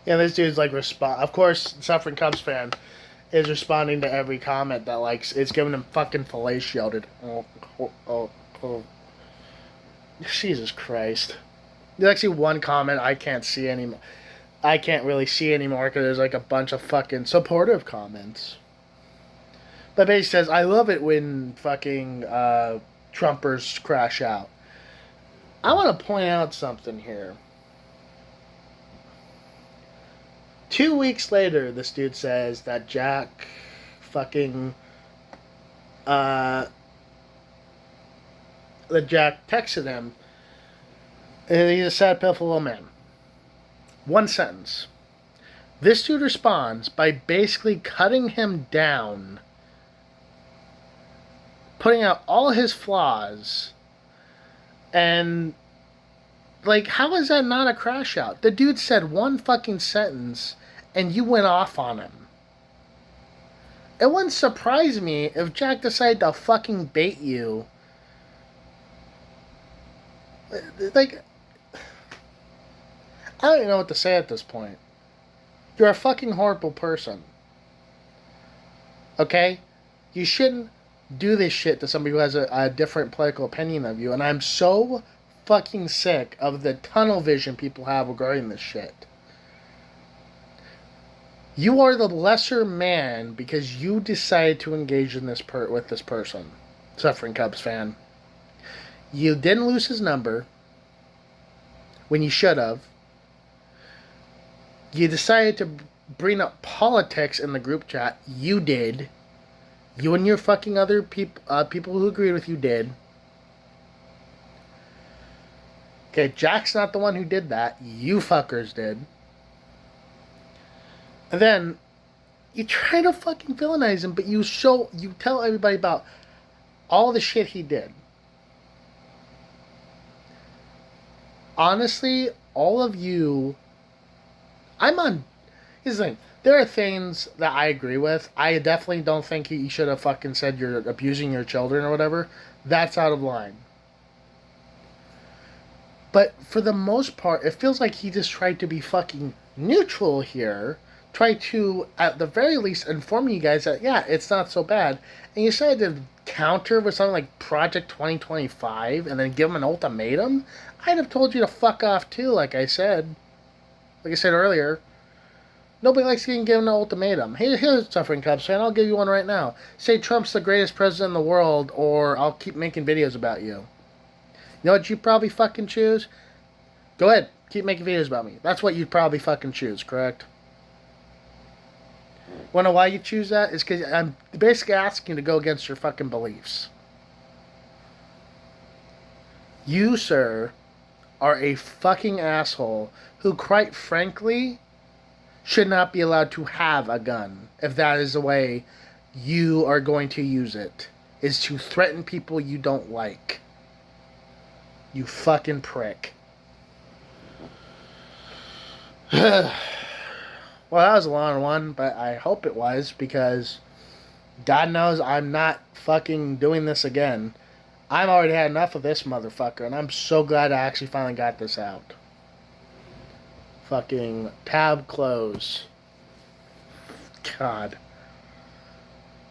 A: Yeah, this dude's like respond. Of course, Suffering Cubs fan is responding to every comment that like it's giving him fucking fellatioed. Oh, Jesus Christ! There's actually one comment I can't see anymore. I can't really see anymore because there's like a bunch of fucking supportive comments. But basically says, "I love it when fucking Trumpers crash out." I want to point out something here. 2 weeks later, this dude says that Jack fucking uh that Jack texted him, and he's a sad, pitiful little man. One sentence. This dude responds by basically cutting him down, putting out all his flaws, and like, how is that not a crash out? The dude said one fucking sentence, and you went off on him. It wouldn't surprise me if Jack decided to fucking bait you. Like, I don't even know what to say at this point. You're a fucking horrible person. Okay? You shouldn't do this shit to somebody who has a different political opinion of you, and I'm so fucking sick of the tunnel vision people have regarding this shit. You are the lesser man because you decided to engage in this with this person, Suffering Cubs fan. You didn't lose his number when you should have. You decided to bring up politics in the group chat. You did. You and your fucking other people who agreed with you did. Okay, Jack's not the one who did that. You fuckers did. And then you try to fucking villainize him, but you tell everybody about all the shit he did. Honestly, all of you, here's the thing. There are things that I agree with. I definitely don't think he should have fucking said you're abusing your children or whatever. That's out of line. But for the most part, it feels like he just tried to be fucking neutral here. Try to, at the very least, inform you guys that, yeah, it's not so bad. And you decided to counter with something like Project 2025 and then give him an ultimatum? I'd have told you to fuck off too, like I said. Like I said earlier. Nobody likes getting given an ultimatum. Here's Suffering Cubs fan. I'll give you one right now. Say Trump's the greatest president in the world, or I'll keep making videos about you. You know what you'd probably fucking choose? Go ahead. Keep making videos about me. That's what you'd probably fucking choose, correct? Wanna know why you choose that? It's because I'm basically asking you to go against your fucking beliefs. You, sir, are a fucking asshole who, quite frankly, should not be allowed to have a gun if that is the way you are going to use it, is to threaten people you don't like. You fucking prick. Well, that was a long one, but I hope it was, because God knows I'm not fucking doing this again. I've already had enough of this motherfucker, and I'm so glad I actually finally got this out. Fucking tab close. God.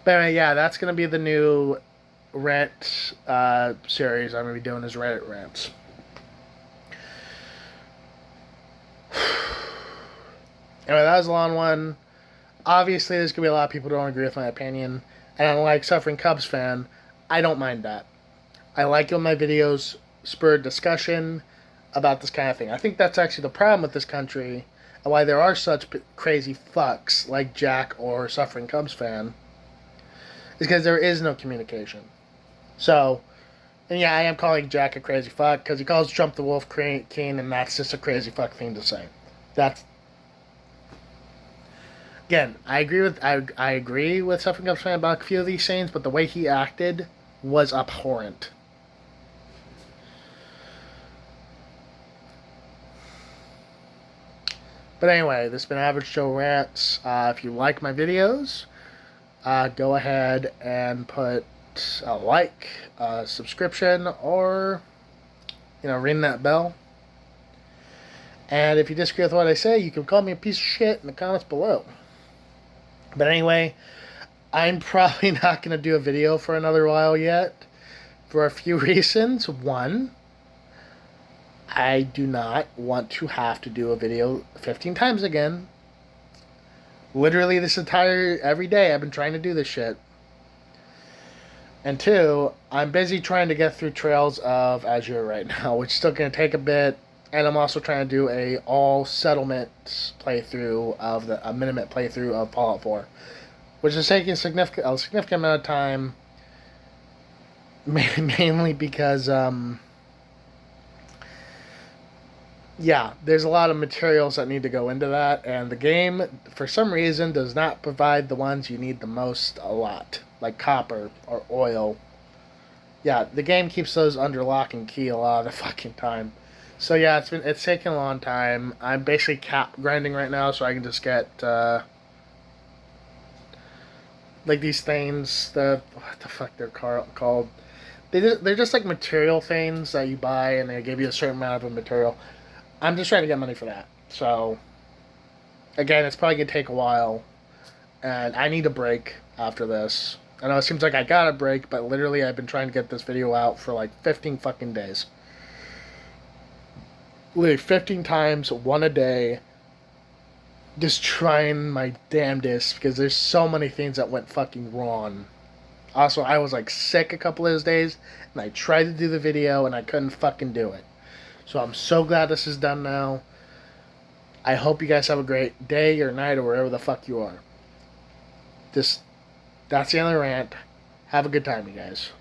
A: But anyway, yeah, that's going to be the new rant series I'm going to be doing, is Reddit rants. Anyway, that was a long one. Obviously, there's going to be a lot of people who don't agree with my opinion. And unlike Suffering Cubs fan, I don't mind that. I like when my videos spur discussion about this kind of thing. I think that's actually the problem with this country, and why there are such crazy fucks like Jack or Suffering Cubs fan, is because there is no communication. So, and yeah, I am calling Jack a crazy fuck because he calls Trump the Wolf King, and that's just a crazy fuck thing to say. That's, again, I agree with Suffering Cubs fan about a few of these scenes, but the way he acted was abhorrent. But anyway, this has been Average Joe Rants. If you like my videos, go ahead and put a like, a subscription, or, ring that bell. And if you disagree with what I say, you can call me a piece of shit in the comments below. But anyway, I'm probably not going to do a video for another while yet, for a few reasons. One, I do not want to have to do a video 15 times again. Literally every day I've been trying to do this shit. And two, I'm busy trying to get through Trails of Azure right now, which is still going to take a bit. And I'm also trying to do a all settlement playthrough of a minute playthrough of Fallout 4, which is taking a significant amount of time, mainly because yeah, there's a lot of materials that need to go into that, and the game, for some reason, does not provide the ones you need the most a lot, like copper or oil. Yeah, the game keeps those under lock and key a lot of the fucking time. So yeah, it's taking a long time. I'm basically cap grinding right now, so I can just get like these things. What the fuck they're called? They're just like material things that you buy, and they give you a certain amount of material. I'm just trying to get money for that. So, again, it's probably going to take a while. And I need a break after this. I know it seems like I got a break, but literally I've been trying to get this video out for like 15 fucking days. Literally 15 times, one a day. Just trying my damnedest, because there's so many things that went fucking wrong. Also, I was like sick a couple of those days, and I tried to do the video, and I couldn't fucking do it. So I'm so glad this is done now. I hope you guys have a great day or night or wherever the fuck you are. That's the end of the rant. Have a good time, you guys.